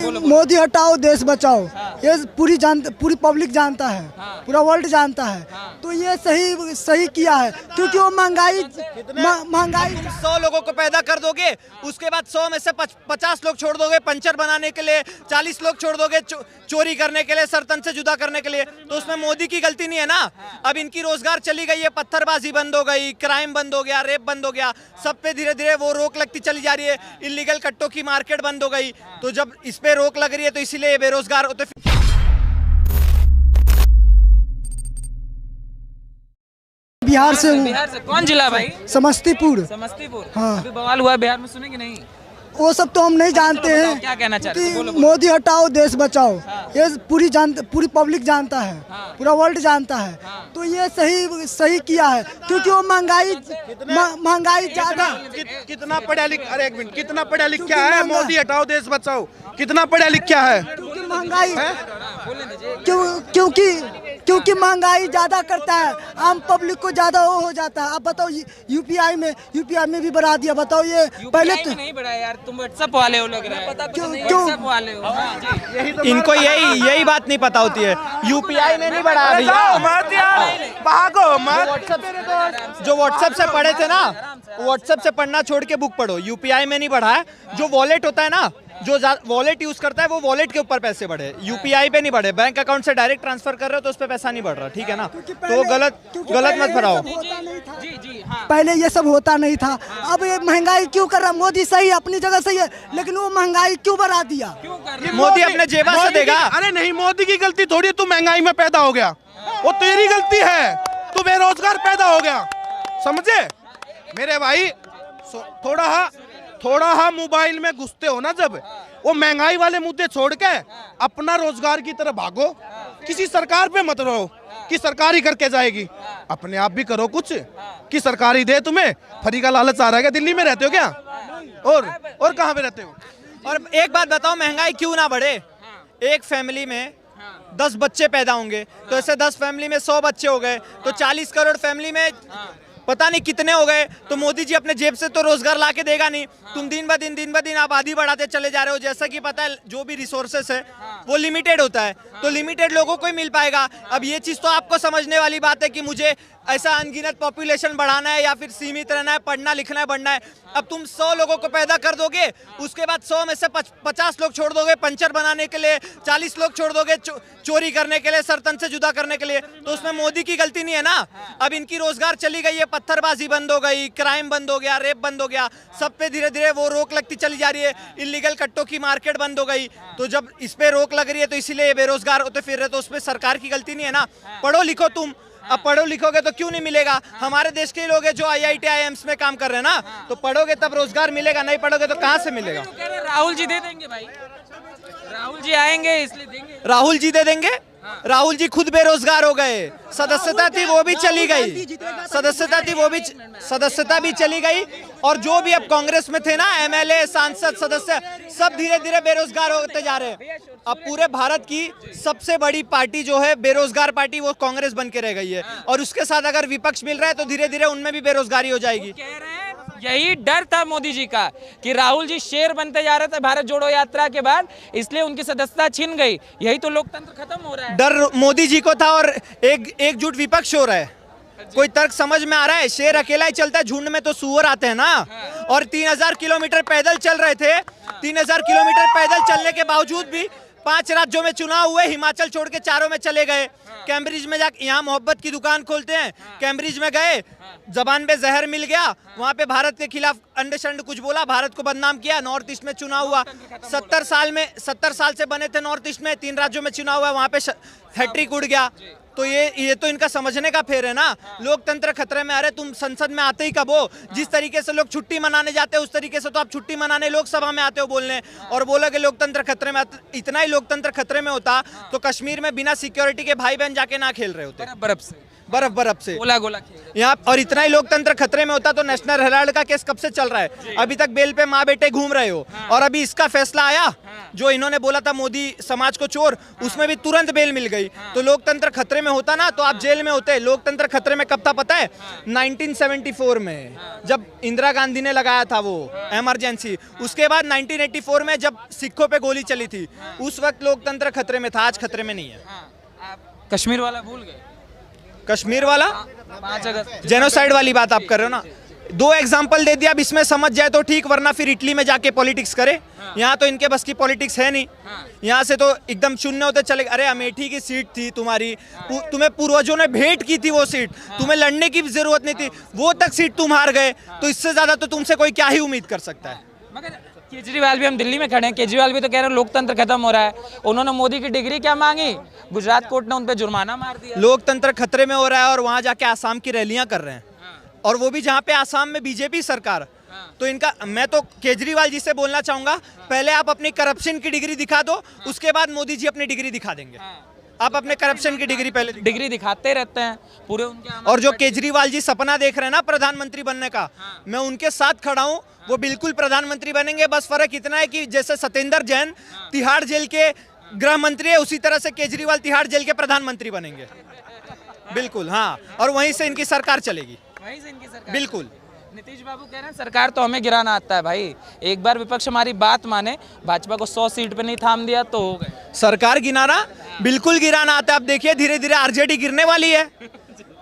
मोदी हटाओ देश बचाओ, ये पूरी पब्लिक जानता है, पूरा वर्ल्ड जानता है। तो ये सही किया है, क्योंकि वो महंगाई 100 लोगों को पैदा कर दोगे, उसके बाद 100 में से 50 लोग छोड़ दोगे पंचर बनाने के लिए, 40 लोग छोड़ दोगे चोरी करने के लिए, सरतन से जुदा करने के लिए। तो उसमें मोदी की गलती नहीं है ना। अब इनकी रोजगार चली गई है, पत्थरबाजी बंद हो गई, क्राइम बंद हो गया, रेप बंद हो गया, सब पे धीरे धीरे वो रोक लगती चली जा रही है। इलीगल कट्टों की मार्केट बंद हो गई, तो जब इस पे रोक लग रही है तो इसीलिए बेरोजगार होते। बिहार से हूँ। बिहार से कौन जिला भाई? समस्तीपुर। समस्तीपुर। हाँ। अभी बवाल हुआ बिहार में, सुने कि नहीं? वो सब तो हम नहीं जानते हैं। क्या कहना चाहते हैं? बोलो। मोदी हटाओ देश बचाओ, ये पूरी पब्लिक जानता है, पूरा वर्ल्ड जानता है। तो ये सही किया है, क्योंकि वो महंगाई ज्यादा। कितना पढ़ा लिख, अरे एक मिनट, कितना पढ़ा लिखा है? मोदी हटाओ देश बचाओ, कितना पढ़ा लिखा है? क्योंकि महंगाई क्योंकि महंगाई ज्यादा करता है, आम पब्लिक को ज्यादा वो हो जाता है। अब बताओ यूपीआई में भी बढ़ा दिया। बताओ ये पहले तो नहीं बढ़ा यार, तुम व्हाट्सएप वाले हो, लग रहा है। पता तो नहीं, व्हाट्सएप वाले हो। इनको यही बात नहीं पता होती है। यूपीआई ने नहीं बढ़ाया भैया, भागो मत। जो व्हाट्सएप से पढ़े थे ना, व्हाट्सएप से पढ़ना छोड़ के बुक पढ़ो। यूपीआई में नहीं बढ़ा है। जो वॉलेट होता है ना, जो वॉलेट यूज करता है वो वॉलेट के ऊपर पैसे बढ़े, यूपीआई पे नहीं बढ़े। बैंक अकाउंट से डायरेक्ट ट्रांसफर कर रहे हो तो उस पे पैसा नहीं बढ़ रहा, ठीक है ना? तो गलत मत भराओ। पहले ये सब होता नहीं था। अब ये महंगाई क्यों कर रहा? मोदी सही है, अपनी जगह सही है, लेकिन वो महंगाई क्यों बढ़ा दिया? मोदी अपने जेबा से देगा। अरे नहीं, मोदी की गलती थोड़ी तू महंगाई में पैदा हो गया, वो तेरी गलती है, तू बेरोजगार पैदा हो गया, समझे मेरे भाई? थोड़ा मोबाइल में घुसते हो ना, जब वो महंगाई वाले मुद्दे छोड़ के अपना रोजगार की तरफ भागो। किसी सरकार पे मत रहो कि सरकार ही करके जाएगी, अपने आप भी करो कुछ कि सरकार ही दे तुम्हें। फ्री का लालच आ रहा है क्या? दिल्ली में रहते हो क्या? और कहाँ पे रहते हो? और एक बात बताओ, महंगाई क्यों ना बढ़े? एक फैमिली में 10 बच्चे पैदा होंगे, तो ऐसे 10 फैमिली में 100 बच्चे हो गए, तो 40 करोड़ फैमिली में पता नहीं कितने हो गए। तो मोदी जी अपने जेब से तो रोजगार ला के देगा नहीं। तुम दिन ब दिन आबादी बढ़ाते चले जा रहे हो। जैसा कि पता है, जो भी रिसोर्सेस है वो लिमिटेड होता है, तो लिमिटेड लोगों को ही मिल पाएगा। अब ये चीज़ तो आपको समझने वाली बात है कि मुझे ऐसा अनगिनत पॉपुलेशन बढ़ाना है या फिर सीमित रहना है, पढ़ना लिखना है, बढ़ना है। अब तुम 100 लोगों को पैदा कर दोगे, उसके बाद 100 में से 50 लोग छोड़ दोगे पंचर बनाने के लिए, 40 लोग छोड़ दोगे चोरी करने के लिए, सरतन से जुदा करने के लिए। तो उसमें मोदी की गलती नहीं है ना। अब इनकी रोजगार चली गई है, पत्थरबाजी बंद हो गई, क्राइम बंद हो गया, रेप बंद हो गया, सब पे धीरे धीरे वो रोक लगती चली जा रही है। इलीगल कट्टों की मार्केट बंद हो गई, तो जब इस पे रोक लग रही है तो इसीलिए बेरोजगार होते फिर रहे। तो उसमें सरकार की गलती नहीं है ना। पढ़ो लिखो तुम, अब पढ़ो लिखोगे तो क्यों नहीं मिलेगा? हमारे देश के लोग हैं जो IIT IIMs में काम कर रहे हैं ना, तो पढ़ोगे तब रोजगार मिलेगा, नहीं पढ़ोगे तो कहाँ से मिलेगा? राहुल जी दे देंगे भाई, राहुल जी आएंगे इसलिए देंगे। राहुल जी दे देंगे? राहुल जी खुद बेरोजगार हो गए, सदस्यता थी वो भी चली गई, सदस्यता भी चली गई। और जो भी अब कांग्रेस में थे ना, MLA, सांसद, सदस्य, सब धीरे धीरे बेरोजगार होते जा रहे हैं। अब पूरे भारत की सबसे बड़ी पार्टी जो है बेरोजगार पार्टी, वो कांग्रेस बन के रह गई है। और उसके साथ अगर विपक्ष मिल रहा है तो धीरे धीरे उनमें भी बेरोजगारी हो जाएगी। यही डर था मोदी जी का कि राहुल जी शेर बनते जा रहे थे भारत जोड़ो यात्रा के बाद, इसलिए उनकी सदस्यता छिन गई। यही तो लोकतंत्र खत्म हो रहा है। डर मोदी जी को था और एकजुट विपक्ष हो रहा है। कोई तर्क समझ में आ रहा है? शेर अकेला ही चलता है, झुंड में तो सुअर आते हैं ना। और 3000 किलोमीटर पैदल चल रहे थे, 3000 किलोमीटर पैदल चलने के बावजूद भी 5 राज्यों में चुनाव हुए, हिमाचल छोड़ के 4 में चले गए। कैम्ब्रिज में जाके, यहाँ मोहब्बत की दुकान खोलते हैं, कैम्ब्रिज में गए, जबान पे जहर मिल गया, वहाँ पे भारत के खिलाफ अंडशंड कुछ बोला, भारत को बदनाम किया। नॉर्थ ईस्ट में चुनाव हुआ, 70 साल से बने थे नॉर्थ ईस्ट में, 3 राज्यों में चुनाव हुआ, वहाँ पे हैट्रिक उड़ गया। तो ये तो इनका समझने का फेर है ना। लोकतंत्र खतरे में आ रहे। तुम संसद में आते ही कब हो? जिस तरीके से लोग छुट्टी मनाने जाते हैं उस तरीके से तो आप छुट्टी मनाने लोकसभा में आते हो बोलने, और बोलोगे लोकतंत्र खतरे में। इतना ही लोकतंत्र खतरे में होता तो कश्मीर में बिना सिक्योरिटी के भाई बहन जाके ना खेल रहे होते। बर्फ बर्फ से गोला गोला खेल रहे यहाँ। और इतना ही लोकतंत्र खतरे में होता तो नेशनल हेराल्ड का केस कब से चल रहा है, अभी तक बेल पे माँ बेटे घूम रहे हो। और अभी इसका फैसला आया जो इन्होंने बोला था मोदी समाज को चोर, उसमें भी तुरंत बेल मिल गई। तो लोकतंत्र खतरे में होता ना तो आप जेल में होते। लोकतंत्र खतरे में कब था पता है? 1974 में जब इंदिरा गांधी ने लगाया था वो इमरजेंसी, उसके बाद 1984 में जब सिखों पे गोली चली थी, उस वक्त लोकतंत्र खतरे में था, आज खतरे में नहीं है। आप कश्मीर वाला भूल गए? कश्मीर वाला 5 अगस्त जेनोसाइड वाली बात आप कर रहे हो ना, 2 एग्जाम्पल दे दिया। अब इसमें समझ जाए तो ठीक, वरना फिर इटली में जाके पॉलिटिक्स करे। यहाँ तो इनके बस की पॉलिटिक्स है नहीं। यहाँ से तो एकदम शून्य होते चले। अरे अमेठी की सीट थी तुम्हारी, तुम्हें पूर्वजों ने भेंट की थी वो सीट, तुम्हें लड़ने की जरूरत नहीं थी, वो तक सीट तुम हार गए। तो इससे ज्यादा तो तुमसे कोई क्या ही उम्मीद कर सकता है। मगर केजरीवाल भी, हम दिल्ली में खड़े हैं, केजरीवाल भी तो कह रहे हैं लोकतंत्र खत्म हो रहा है। उन्होंने मोदी की डिग्री क्या मांगी, गुजरात कोर्ट ने उन पे जुर्माना मार दिया। लोकतंत्र खतरे में हो रहा है और वहां जाके आसाम की रैलियां कर रहे हैं, और वो भी जहाँ पे आसाम में बीजेपी सरकार। तो इनका, मैं तो केजरीवाल जी से बोलना चाहूंगा, पहले आप अपनी करप्शन की डिग्री दिखा दो, उसके बाद मोदी जी अपनी डिग्री दिखा देंगे। आप अपने करप्शन की डिग्री पहले डिग्री दिखाते रहते हैं पूरे उनके। और जो केजरीवाल जी सपना देख रहे हैं ना प्रधानमंत्री बनने का, मैं उनके साथ खड़ा हूं, वो बिल्कुल प्रधानमंत्री बनेंगे। बस फर्क इतना है कि जैसे सत्येंद्र जैन तिहाड़ जेल के गृह मंत्री है, उसी तरह से केजरीवाल तिहाड़ जेल के प्रधानमंत्री बनेंगे। बिल्कुल हाँ, और वहीं से इनकी सरकार चलेगी। वहीं से इनकी सरकार। बिल्कुल। नीतीश बाबू कह रहे हैं सरकार तो हमें गिराना आता है भाई, एक बार विपक्ष हमारी बात माने, भाजपा को 100 सीट पे नहीं थाम दिया तो हो गए। सरकार गिराना, बिल्कुल गिराना आता है। अब देखिए धीरे धीरे आरजेडी गिरने वाली है,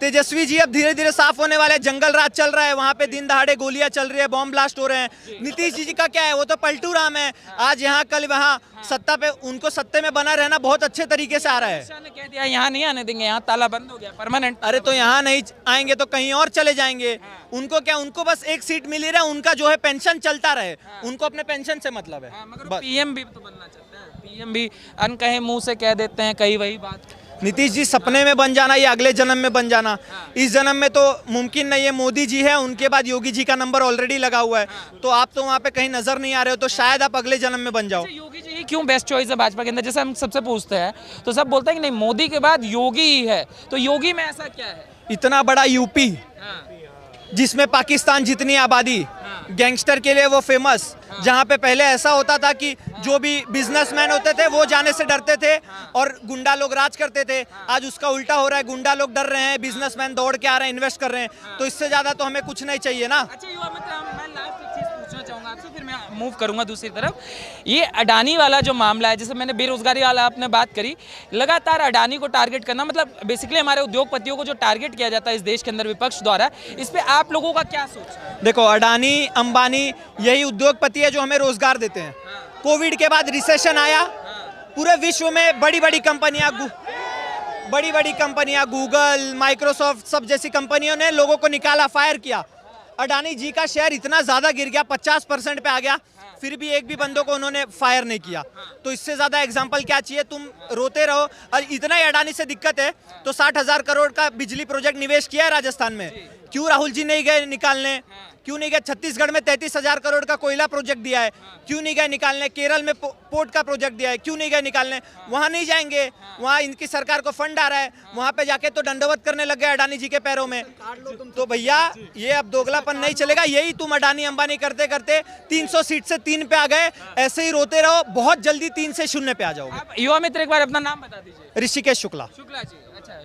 तेजस्वी जी अब धीरे धीरे साफ होने वाले हैं। जंगल राज चल रहा है, वहां पे दिन दहाड़े गोलियां चल रही है, बॉम्ब ब्लास्ट हो रहे हैं। नीतीश जी का क्या है, वो तो पलटू राम है, आज यहाँ कल वहाँ, सत्ता पे, उनको सत्ते में बना रहना बहुत अच्छे तरीके से आ रहा है। ने कह दिया यहाँ नहीं आने देंगे, यहाँ ताला बंद हो गया परमानेंट। अरे तो यहाँ नहीं आएंगे तो कहीं और चले जाएंगे। उनको क्या, उनको बस एक सीट मिली रहे, उनका जो है पेंशन चलता रहे, उनको अपने पेंशन से मतलब है। मगर पीएम भी तो बनना चाहते हैं, पीएम भी अनकहे मुंह से कह देते हैं कहीं वही बात। नीतीश जी सपने में बन जाना या अगले जन्म में बन जाना, इस जन्म में तो मुमकिन नहीं है। मोदी जी है, उनके बाद योगी जी का नंबर ऑलरेडी लगा हुआ है, तो आप तो वहाँ पे कहीं नजर नहीं आ रहे हो, तो शायद आप अगले जन्म में बन जाओ। योगी जी ही क्यों बेस्ट चॉइस है भाजपा के अंदर? जैसे हम सबसे पूछते हैं तो सब बोलते हैं कि नहीं मोदी के बाद योगी ही है, तो योगी में ऐसा क्या है? इतना बड़ा यूपी जिसमें पाकिस्तान जितनी आबादी, गैंगस्टर के लिए वो फेमस, जहाँ पे पहले ऐसा होता था कि जो भी बिजनेसमैन होते थे वो जाने से डरते थे और गुंडा लोग राज करते थे, आज उसका उल्टा हो रहा है, गुंडा लोग डर रहे हैं, बिजनेसमैन दौड़ के आ रहे हैं, इन्वेस्ट कर रहे हैं। तो इससे ज्यादा तो हमें कुछ नहीं चाहिए ना। अच्छा युवा मित्र, मैं लास्ट एक चीज पूछना चाहूंगा आपसे, फिर मैं मूव करूंगा दूसरी तरफ। ये अडानी वाला जो मामला है, जैसे मैंने बेरोजगारी वाला आपने बात करी, लगातार अडानी को टारगेट करना, मतलब बेसिकली हमारे उद्योगपतियों को जो टारगेट किया जाता है इस देश के अंदर विपक्ष द्वारा, इस पे आप लोगों का क्या सोच है? देखो अडानी अंबानी यही उद्योगपति है जो हमें रोजगार देते हैं। कोविड के बाद रिसेशन आया, पूरे विश्व में बड़ी बड़ी कंपनियां गूगल, माइक्रोसॉफ्ट, सब जैसी कंपनियों ने लोगों को निकाला, फायर किया। अडानी जी का शेयर इतना ज्यादा गिर गया, 50% पे आ गया, फिर भी एक भी बंदों को उन्होंने फायर नहीं किया। तो इससे ज्यादा एग्जांपल क्या चाहिए? तुम रोते रहो। और इतना ही अडानी से दिक्कत है तो 60,000 करोड़ का बिजली प्रोजेक्ट निवेश किया है राजस्थान में, क्यों राहुल जी नहीं गए निकालने? क्यों नहीं गए? छत्तीसगढ़ में 33,000 करोड़ का कोयला प्रोजेक्ट दिया है, क्यों नहीं गए निकालने? केरल में पोर्ट का प्रोजेक्ट दिया है, क्यों नहीं गए निकालने? वहां नहीं जाएंगे, वहां इनकी सरकार को फंड आ रहा है, वहां पे जाके तो दंडवत करने लग गए अडानी जी के पैरों में। तो भैया ये अब दोगलापन नहीं चलेगा। यही तुम अडानी अंबानी करते करते 300 सीट से 3 पे आ गए, ऐसे ही रोते रहो, बहुत जल्दी 3 से 0 पे आ जाओगे। युवा मित्र एक बार अपना नाम बता दीजिए। ऋषिकेश शुक्ला। शुक्ला जी, अच्छा।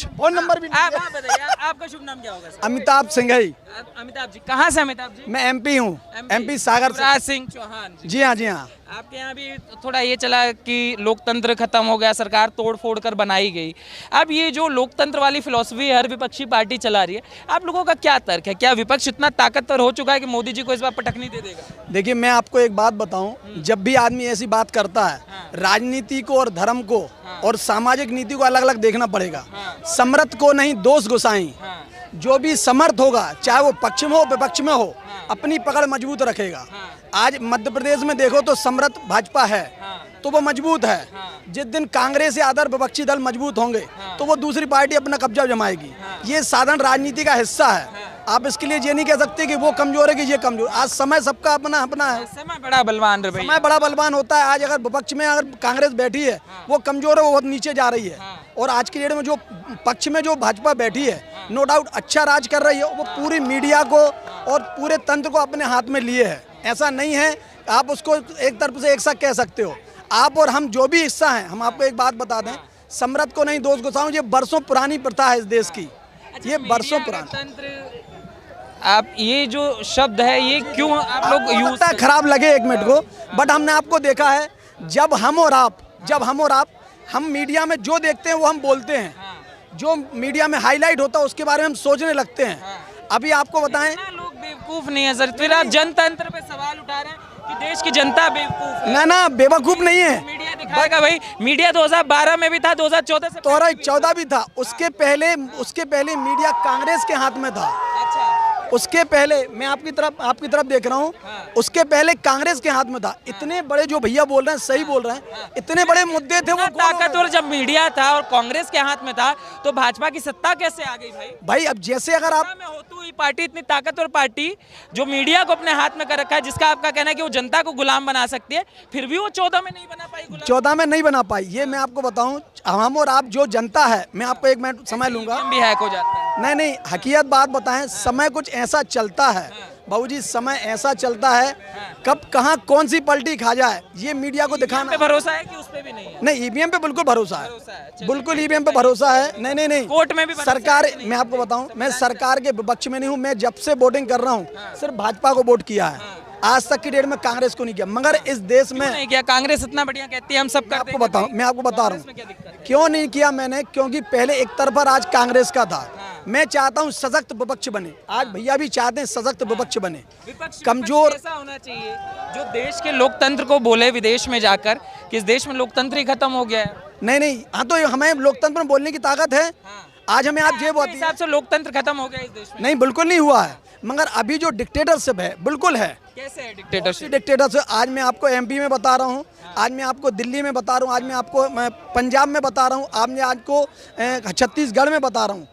फोन नंबर भी आप बताइए, आपका शुभ नाम क्या होगा सर? अमिताभ सिंघई। अमिताभ जी कहाँ से? अमिताभ जी मैं एमपी हूँ, एमपी सागर से। शिवराज सिंह चौहान जी। जी हाँ, जी हाँ। आपके यहाँ भी थोड़ा ये चला कि लोकतंत्र खत्म हो गया, सरकार तोड़ फोड़ कर बनाई गई। अब ये जो लोकतंत्र वाली फिलॉसफी हर विपक्षी पार्टी चला रही है, आप लोगों का क्या तर्क है? क्या विपक्ष इतना ताकतवर हो चुका है कि मोदी जी को इस बार पटकनी दे देगा? देखिए मैं आपको एक बात बताऊं, जब भी आदमी ऐसी बात करता है, राजनीति को और धर्म को और सामाजिक नीति को अलग अलग देखना पड़ेगा। समर्थ को नहीं दोष गोसाई। जो भी समर्थ होगा, चाहे वो पक्ष में हो विपक्ष में हो, अपनी पकड़ मजबूत रखेगा। आज मध्य प्रदेश में देखो तो समर्थ भाजपा है तो वो मजबूत है। जिस दिन कांग्रेस या अदर विपक्षी दल मजबूत होंगे तो वो दूसरी पार्टी अपना कब्जा जमाएगी। ये साधारण राजनीति का हिस्सा है। आप इसके लिए ये नहीं कह सकते कि वो कमजोर है कि ये कमजोर। आज समय सबका अपना अपना है। समय बड़ा बलवान रे भाई, समय बड़ा बलवान होता है। आज अगर विपक्ष में अगर कांग्रेस बैठी है, वो कमजोर है, वो बहुत नीचे जा रही है। और आज की डेट में जो पक्ष में जो भाजपा बैठी है, नो डाउट अच्छा राज कर रही है। वो पूरी मीडिया को और पूरे तंत्र को अपने हाथ में लिए है। ऐसा नहीं है आप उसको एक तरफ से एक साथ कह सकते हो। आप और हम जो भी हिस्सा हैं, हम आपको एक बात बता दें, समरथ को नहीं दोष घुसाऊं, ये बरसों पुरानी प्रथा है इस देश की, ये बरसों पुरानी। तंत्र, आप ये जो शब्द है ये क्यों आप लोग यूज लगता है खराब लगे एक मिनट को, बट हमने आपको देखा है जब हम और आप हम मीडिया में जो देखते हैं वो हम बोलते हैं, जो मीडिया में हाईलाइट होता है उसके बारे में हम सोचने लगते हैं। अभी आपको बताएं, लोग बेवकूफ नहीं है सर, फिर आप जनतंत्र पे सवाल उठा रहे हैं कि देश की जनता बेवकूफ है। ना बेवकूफ नहीं है, मीडिया दिखाएगा भाई, मीडिया 2012 में भी था, 2014 से 2014 भी था, उसके पहले मीडिया कांग्रेस के हाथ में था। अच्छा, उसके पहले मैं आपकी तरफ देख रहा हूँ, उसके पहले कांग्रेस के हाथ में था। इतने बड़े जो भैया बोल रहे हैं सही बोल रहे हैं, इतने बड़े मुद्दे थे वो ताकतवर जब मीडिया था और कांग्रेस के हाथ में था तो भाजपा की सत्ता कैसे आ गई भाई? अब जैसे अगर आप में होती हुई पार्टी, इतनी ताकतवर पार्टी जो मीडिया को अपने हाथ में कर रखा है, जिसका आपका कहना है कि वो जनता को गुलाम बना सकती है, फिर भी वो 14 में नहीं बना पाई गुलाम। 14 में नहीं बना पाई, ये मैं आपको बताऊं, हम और आप जो जनता है, मैं आपको एक मिनट समय लूंगा, भी हैक हो जाता है। नहीं हकीकत बात बताएं, समय कुछ ऐसा चलता है बाबूजी, समय ऐसा चलता है, कब कहां कौन सी पलटी खा जाए ये मीडिया को दिखाना। पे भरोसा है कि उस पे भी नहीं है? नहीं, ईवीएम पे बिल्कुल भरोसा है, बिल्कुल ईवीएम पे भरोसा है। नहीं कोर्ट में भी सरकार, मैं आपको बताऊं, मैं सरकार के विपक्ष में नहीं हूं। मैं जब से वोटिंग कर रहा हूं सिर्फ भाजपा को वोट किया है, आज तक की डेट में कांग्रेस को नहीं किया। मगर इस देश में नहीं किया, कांग्रेस इतना बढ़िया कहती है, हम सब करते हैं। मैं आपको बता रहा हूँ क्यों नहीं किया मैंने, क्योंकि पहले एक तरफा राज कांग्रेस का था। मैं चाहता हूँ सशक्त विपक्ष बने, आज भैया भी चाहते हैं सशक्त विपक्ष बने। कमजोर ऐसा होना चाहिए जो देश के लोकतंत्र को बोले विदेश में जाकर कि इस देश में लोकतंत्र ही खत्म हो गया है। नहीं, हाँ तो हमें लोकतंत्र में बोलने की ताकत है। आज हमें आप ये बात हिसाब से लोकतंत्र खत्म हो गया इस देश में? नहीं, बिल्कुल नहीं हुआ है, मगर अभी जो डिक्टेटरशिप है बिल्कुल है। कैसे है डिक्टेटरशिप? डिक्टेटरशिप आज मैं आपको एमपी में बता रहा हूँ, आज मैं आपको दिल्ली में बता रहा हूँ, आज मैं आपको पंजाब में बता रहा हूँ, आज मैं आपको छत्तीसगढ़ में बता रहा हूँ।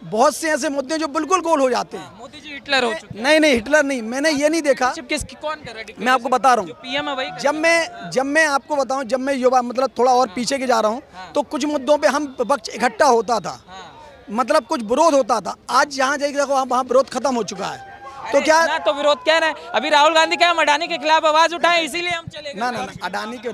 बहुत से ऐसे मुद्दे जो बिल्कुल गोल हो जाते हैं। मोदी जी हिटलर हो चुके हैं। नहीं हिटलर नहीं, मैंने ये नहीं देखा। कौन कर रहा है? मैं आपको बता रहा हूँ, पीएम है वही। जब मैं आपको बताऊँ, जब मैं युवा मतलब थोड़ा और पीछे के जा रहा हूँ, तो कुछ मुद्दों पे हम विपक्ष इकट्ठा होता था, मतलब कुछ विरोध होता था। आज जहाँ जाइए देखो वहाँ विरोध खत्म हो चुका है। तो क्या ना तो विरोध क्या है? अभी राहुल गांधी क्या अडानी के खिलाफ आवाज उठाए, इसीलिए हम चले गए। ना अडानी के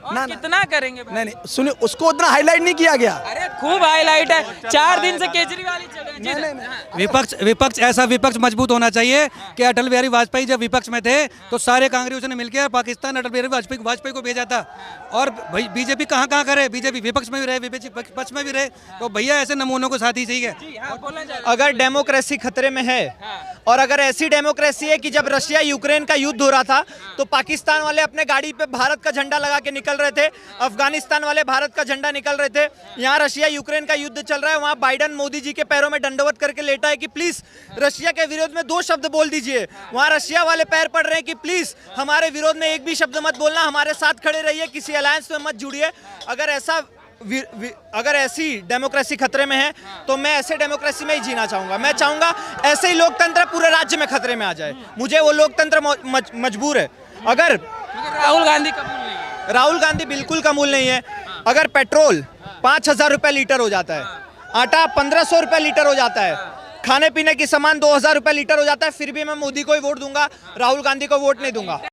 ना कितना करेंगे भाई? नहीं सुनिए, उसको उतना हाईलाइट नहीं किया गया। अरे खूब हाईलाइट है, 4 दिन से केजरीवाल ही चल रहे हैं। विपक्ष ऐसा विपक्ष मजबूत होना चाहिए कि अटल बिहारी वाजपेयी जब विपक्ष में थे तो सारे कांग्रेसियों ने मिलकर पाकिस्तान अटल बिहारी वाजपेयी को भेजा था। और बीजेपी कहाँ करे, बीजेपी विपक्ष में भी रहे, बीजेपी पक्ष में भी रहे, तो भैया ऐसे नमूनों को साथ ही चाहिए। अगर डेमोक्रेसी खतरे में है और अगर ऐसी डेमोक्रेसी है कि जब रशिया यूक्रेन का युद्ध हो रहा था तो पाकिस्तान वाले अपने गाड़ी पे भारत का झंडा लगा के निकल रहे थे, अफगानिस्तान वाले भारत का झंडा निकल रहे थे, यहाँ रशिया यूक्रेन का युद्ध चल रहा है, वहाँ बाइडेन मोदी जी के पैरों में दंडवत करके लेटा है कि प्लीज रशिया के विरोध में 2 शब्द बोल दीजिए। वहाँ रशिया वाले पैर पड़ रहे हैं कि प्लीज हमारे विरोध में एक भी शब्द मत बोलना, हमारे साथ खड़े रहिए, किसी अलायंस में मत जुड़िए। अगर ऐसी डेमोक्रेसी खतरे में है तो मैं ऐसे डेमोक्रेसी में ही जीना चाहूंगा। मैं चाहूंगा ऐसे ही लोकतंत्र पूरे राज्य में खतरे में आ जाए। मुझे वो लोकतंत्र मजबूर है। अगर राहुल गांधी कबूल नहीं है, राहुल गांधी बिल्कुल कबूल नहीं है। अगर पेट्रोल 5,000 रुपए लीटर हो जाता है, आटा 1,500 रुपए लीटर हो जाता है, खाने पीने की सामान 2,000 रुपए लीटर हो जाता है, फिर भी मैं मोदी को ही वोट दूंगा, राहुल गांधी को वोट नहीं दूंगा।